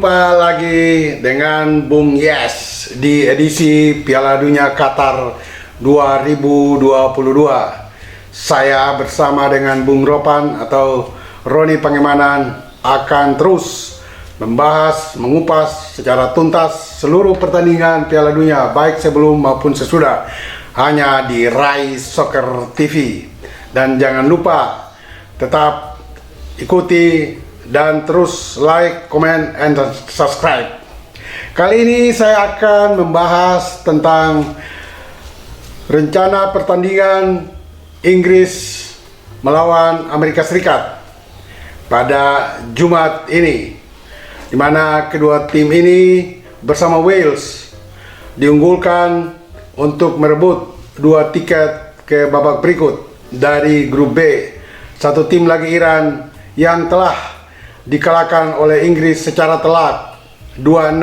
Jumpa lagi dengan Bung Yes di edisi Piala Dunia Qatar 2022. Saya bersama dengan Bung Ropan atau Roni Pangemanan akan terus membahas, mengupas secara tuntas seluruh pertandingan Piala Dunia baik sebelum maupun sesudah, hanya di Rai Soccer TV. Dan jangan lupa tetap ikuti dan terus like, comment, and subscribe. Kali ini saya akan membahas tentang rencana pertandingan Inggris melawan Amerika Serikat pada Jumat ini, di mana kedua tim ini bersama Wales diunggulkan untuk merebut 2 tiket ke babak berikut dari grup B. Satu tim lagi, Iran, yang telah dikalahkan oleh Inggris secara telak 2-6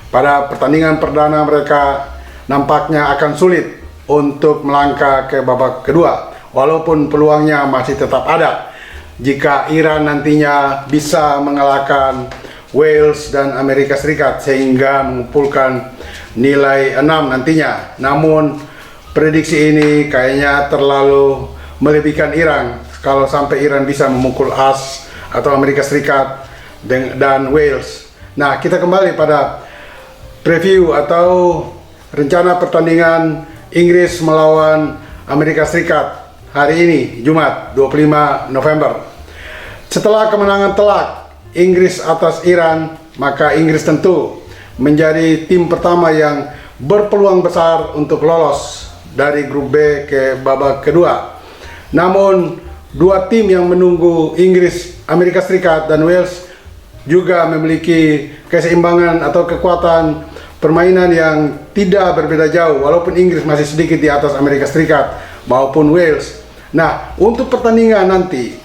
pada pertandingan perdana mereka, nampaknya akan sulit untuk melangkah ke babak kedua, walaupun peluangnya masih tetap ada jika Iran nantinya bisa mengalahkan Wales dan Amerika Serikat sehingga mengumpulkan nilai 6 nantinya. Namun prediksi ini kayaknya terlalu melebihkan Iran kalau sampai Iran bisa memukul AS atau Amerika Serikat dan Wales. Nah, kita kembali pada preview atau rencana pertandingan Inggris melawan Amerika Serikat hari ini, Jumat 25 November. Setelah kemenangan telak Inggris atas Iran, maka Inggris tentu menjadi tim pertama yang berpeluang besar untuk lolos dari grup B ke babak kedua. Namun dua tim yang menunggu Inggris, Amerika Serikat, dan Wales juga memiliki keseimbangan atau kekuatan permainan yang tidak berbeda jauh, walaupun Inggris masih sedikit di atas Amerika Serikat maupun Wales. Nah, untuk pertandingan nanti,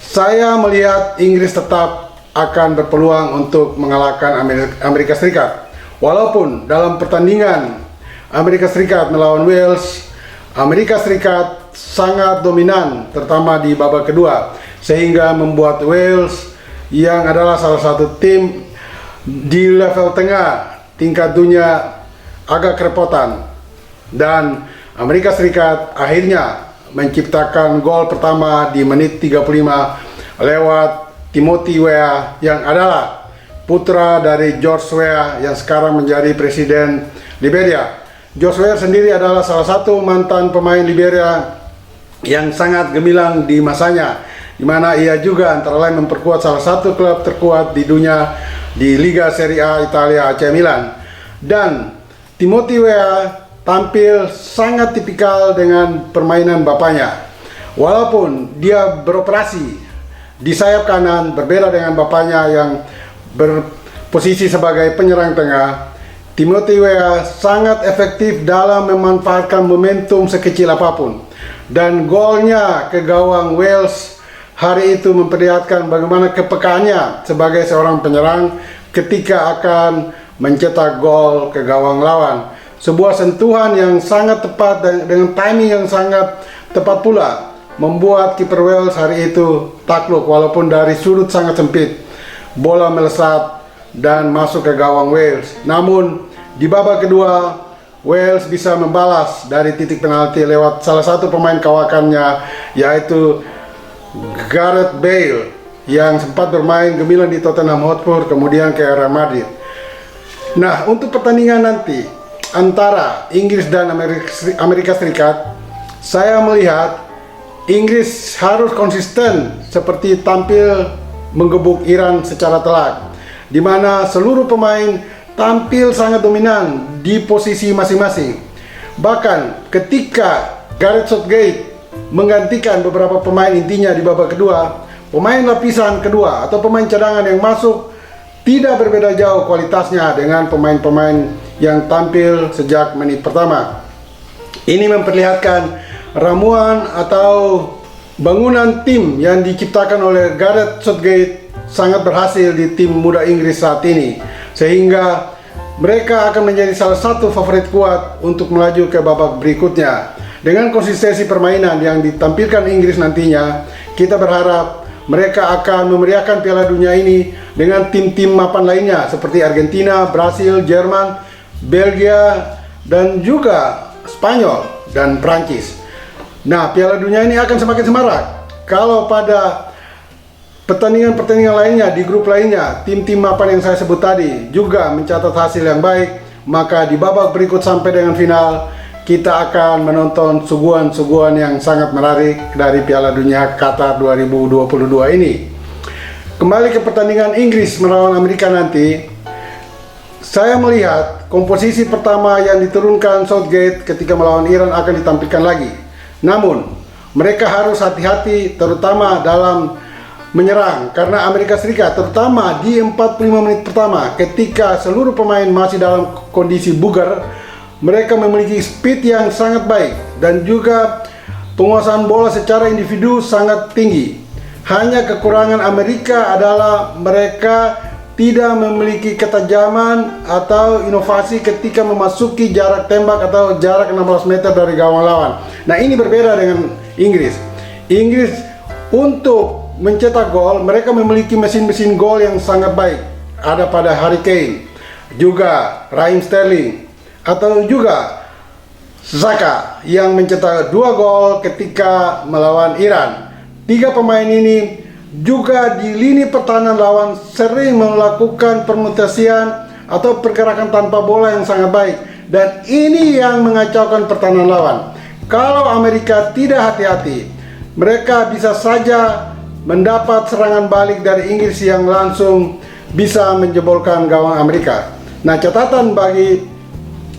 saya melihat Inggris tetap akan berpeluang untuk mengalahkan Amerika Serikat. Walaupun dalam pertandingan Amerika Serikat melawan Wales, Amerika Serikat sangat dominan, terutama di babak kedua, sehingga membuat Wales yang adalah salah satu tim di level tengah tingkat dunia agak kerepotan. Dan Amerika Serikat akhirnya menciptakan gol pertama di menit 35 lewat Timothy Weah, yang adalah putra dari George Weah yang sekarang menjadi presiden Liberia. George Weah sendiri adalah salah satu mantan pemain Liberia yang sangat gemilang di masanya, di mana ia juga antara lain memperkuat salah satu klub terkuat di dunia di Liga Serie A Italia, AC Milan. Dan Timothy Weah tampil sangat tipikal dengan permainan bapaknya. Walaupun dia beroperasi di sayap kanan, berbeda dengan bapaknya yang berposisi sebagai penyerang tengah, Timothy Weah sangat efektif dalam memanfaatkan momentum sekecil apapun. Dan golnya ke gawang Wales hari itu memperlihatkan bagaimana kepekaannya sebagai seorang penyerang ketika akan mencetak gol ke gawang lawan. Sebuah sentuhan yang sangat tepat dan dengan timing yang sangat tepat pula membuat kiper Wales hari itu takluk, walaupun dari sudut sangat sempit. Bola melesat dan masuk ke gawang Wales. Namun di babak kedua, Wales bisa membalas dari titik penalti lewat salah satu pemain kawakannya, yaitu Gareth Bale, yang sempat bermain gemilang di Tottenham Hotspur kemudian ke Real Madrid. Nah, untuk pertandingan nanti antara Inggris dan Amerika Serikat, saya melihat Inggris harus konsisten seperti tampil menggebuk Iran secara telak, di mana seluruh pemain tampil sangat dominan di posisi masing-masing. Bahkan ketika Gareth Southgate menggantikan beberapa pemain intinya di babak kedua, pemain lapisan kedua atau pemain cadangan yang masuk tidak berbeda jauh kualitasnya dengan pemain-pemain yang tampil sejak menit pertama. Ini memperlihatkan ramuan atau bangunan tim yang diciptakan oleh Gareth Southgate sangat berhasil di tim muda Inggris saat ini, sehingga mereka akan menjadi salah satu favorit kuat untuk melaju ke babak berikutnya. Dengan konsistensi permainan yang ditampilkan Inggris nantinya, kita berharap mereka akan memeriahkan Piala Dunia ini dengan tim-tim mapan lainnya seperti Argentina, Brasil, Jerman, Belgia, dan juga Spanyol dan Prancis. Nah, Piala Dunia ini akan semakin semarak kalau pada pertandingan-pertandingan lainnya di grup lainnya, tim-tim mapan yang saya sebut tadi juga mencatat hasil yang baik, maka di babak berikut sampai dengan final kita akan menonton suguhan-suguhan yang sangat menarik dari Piala Dunia Qatar 2022 ini. Kembali ke pertandingan Inggris melawan Amerika nanti, saya melihat komposisi pertama yang diturunkan Southgate ketika melawan Iran akan ditampilkan lagi. Namun, mereka harus hati-hati terutama dalam menyerang, karena Amerika Serikat terutama di 45 menit pertama ketika seluruh pemain masih dalam kondisi bugar, mereka memiliki speed yang sangat baik dan juga penguasaan bola secara individu sangat tinggi. Hanya kekurangan Amerika adalah mereka tidak memiliki ketajaman atau inovasi ketika memasuki jarak tembak atau jarak 16 meter dari gawang lawan. Nah, ini berbeda dengan Inggris. Inggris untuk mencetak gol, mereka memiliki mesin-mesin gol yang sangat baik. Ada pada Harry Kane, juga Raheem Sterling, atau juga Saka yang mencetak 2 gol ketika melawan Iran. 3 pemain ini juga di lini pertahanan lawan sering melakukan permutasian atau pergerakan tanpa bola yang sangat baik, dan ini yang mengacaukan pertahanan lawan. Kalau Amerika tidak hati-hati, mereka bisa saja mendapat serangan balik dari Inggris yang langsung bisa menjebolkan gawang Amerika. Nah, catatan bagi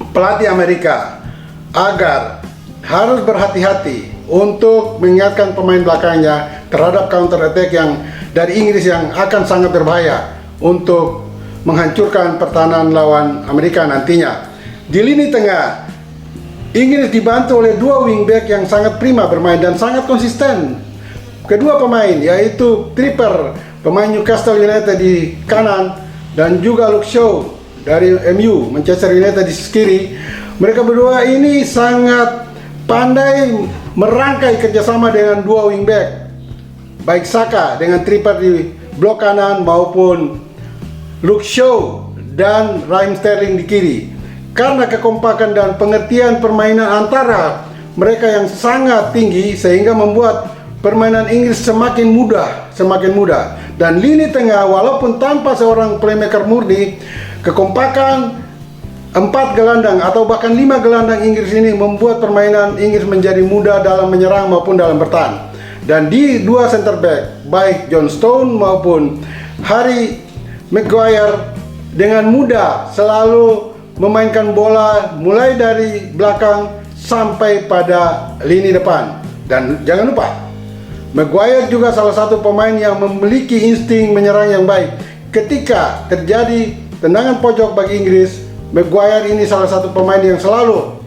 pelatih Amerika agar harus berhati-hati untuk mengingatkan pemain belakangnya terhadap counter attack yang dari Inggris yang akan sangat berbahaya untuk menghancurkan pertahanan lawan Amerika nantinya. Di lini tengah, Inggris dibantu oleh 2 wingback yang sangat prima bermain dan sangat konsisten. Kedua pemain yaitu Tripper, pemain Newcastle United di kanan, dan juga Luke Shaw dari MU, Manchester United di sisi kiri. Mereka berdua ini sangat pandai merangkai kerjasama dengan 2 wingback, baik Saka dengan Tripper di blok kanan maupun Luke Shaw dan Raheem Sterling di kiri. Karena kekompakan dan pengertian permainan antara mereka yang sangat tinggi sehingga membuat permainan Inggris semakin mudah. Dan lini tengah walaupun tanpa seorang playmaker murni, kekompakan 4 gelandang atau bahkan 5 gelandang Inggris ini membuat permainan Inggris menjadi mudah dalam menyerang maupun dalam bertahan. Dan di 2 center back, baik John Stone maupun Harry Maguire, dengan mudah selalu memainkan bola mulai dari belakang sampai pada lini depan. Dan jangan lupa, Maguire juga salah satu pemain yang memiliki insting menyerang yang baik. Ketika terjadi tendangan pojok bagi Inggris, Maguire ini salah satu pemain yang selalu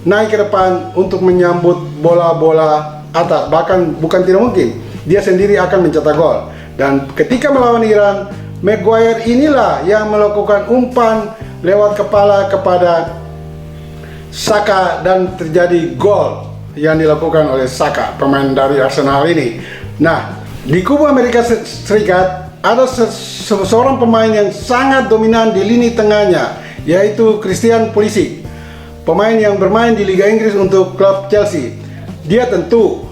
naik ke depan untuk menyambut bola-bola atas. Bahkan bukan tidak mungkin, dia sendiri akan mencetak gol. Dan ketika melawan Iran, Maguire inilah yang melakukan umpan lewat kepala kepada Saka dan terjadi gol yang dilakukan oleh Saka, pemain dari Arsenal ini. Nah, di kubu Amerika Serikat ada seorang pemain yang sangat dominan di lini tengahnya, yaitu Christian Pulisic, pemain yang bermain di Liga Inggris untuk klub Chelsea. Dia tentu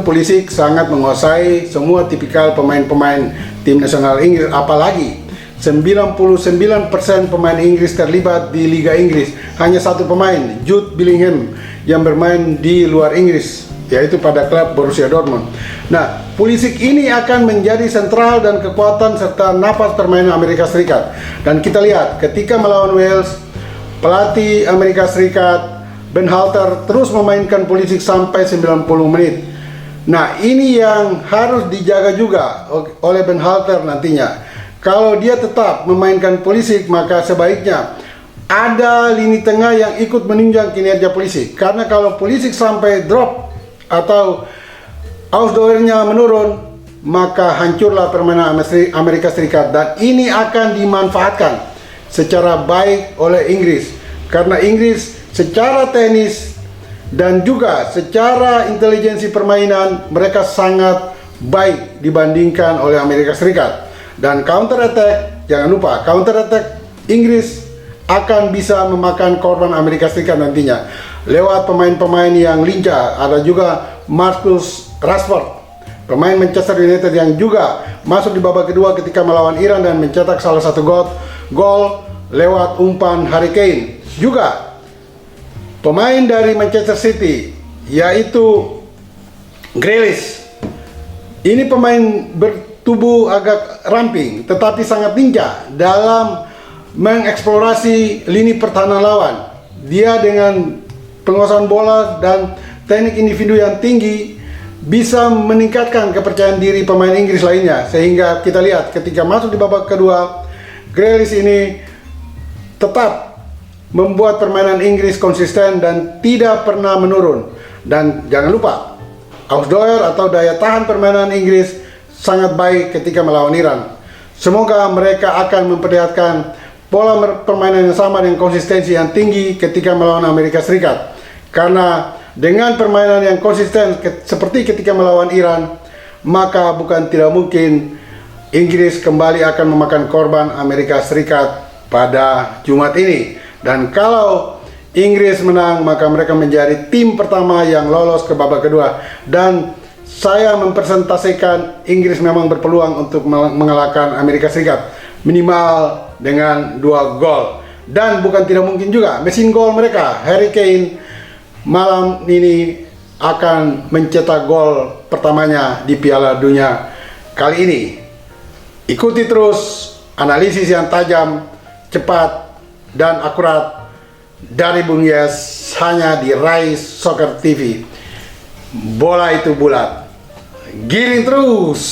Pulisic sangat menguasai semua tipikal pemain-pemain tim nasional Inggris, apalagi 99% pemain Inggris terlibat di Liga Inggris. Hanya 1 pemain, Jude Bellingham, yang bermain di luar Inggris, yaitu pada klub Borussia Dortmund. Nah, Pulisic ini akan menjadi sentral dan kekuatan serta napas permainan Amerika Serikat. Dan kita lihat ketika melawan Wales, pelatih Amerika Serikat Ben Halter terus memainkan Pulisic sampai 90 menit. Nah, ini yang harus dijaga juga oleh Ben Halter nantinya. Kalau dia tetap memainkan Pulisic, maka sebaiknya ada lini tengah yang ikut menunjang kinerja Pulisic. Karena kalau Pulisic sampai drop atau outdoornya menurun, maka hancurlah permainan Amerika Serikat. Dan ini akan dimanfaatkan secara baik oleh Inggris. Karena Inggris secara teknis dan juga secara intelijensi permainan, mereka sangat baik dibandingkan oleh Amerika Serikat. Dan counter attack, jangan lupa, counter attack Inggris akan bisa memakan korban Amerika Serikat nantinya lewat pemain-pemain yang lincah. Ada juga Marcus Rashford, pemain Manchester United yang juga masuk di babak kedua ketika melawan Iran dan mencetak salah satu gol lewat umpan Harry Kane. Juga pemain dari Manchester City yaitu Grealish. Ini pemain bertubuh agak ramping tetapi sangat lincah dalam mengeksplorasi lini pertahanan lawan. Dia dengan penguasaan bola dan teknik individu yang tinggi bisa meningkatkan kepercayaan diri pemain Inggris lainnya, sehingga kita lihat ketika masuk di babak kedua, Grealish ini tetap membuat permainan Inggris konsisten dan tidak pernah menurun. Dan jangan lupa, Ausdauer atau daya tahan permainan Inggris sangat baik ketika melawan Iran. Semoga mereka akan memperlihatkan pola permainan yang sama dengan konsistensi yang tinggi ketika melawan Amerika Serikat. Karena dengan permainan yang konsisten seperti ketika melawan Iran, maka bukan tidak mungkin Inggris kembali akan memakan korban Amerika Serikat pada Jumat ini. Dan kalau Inggris menang, maka mereka menjadi tim pertama yang lolos ke babak kedua. Dan saya mempresentasikan Inggris memang berpeluang untuk mengalahkan Amerika Serikat minimal dengan 2 gol. Dan bukan tidak mungkin juga mesin gol mereka, Harry Kane, malam ini akan mencetak gol pertamanya di Piala Dunia kali ini. Ikuti terus analisis yang tajam, cepat, dan akurat dari Bung Yes hanya di Rai Soccer TV. Bola itu bulat, giring terus.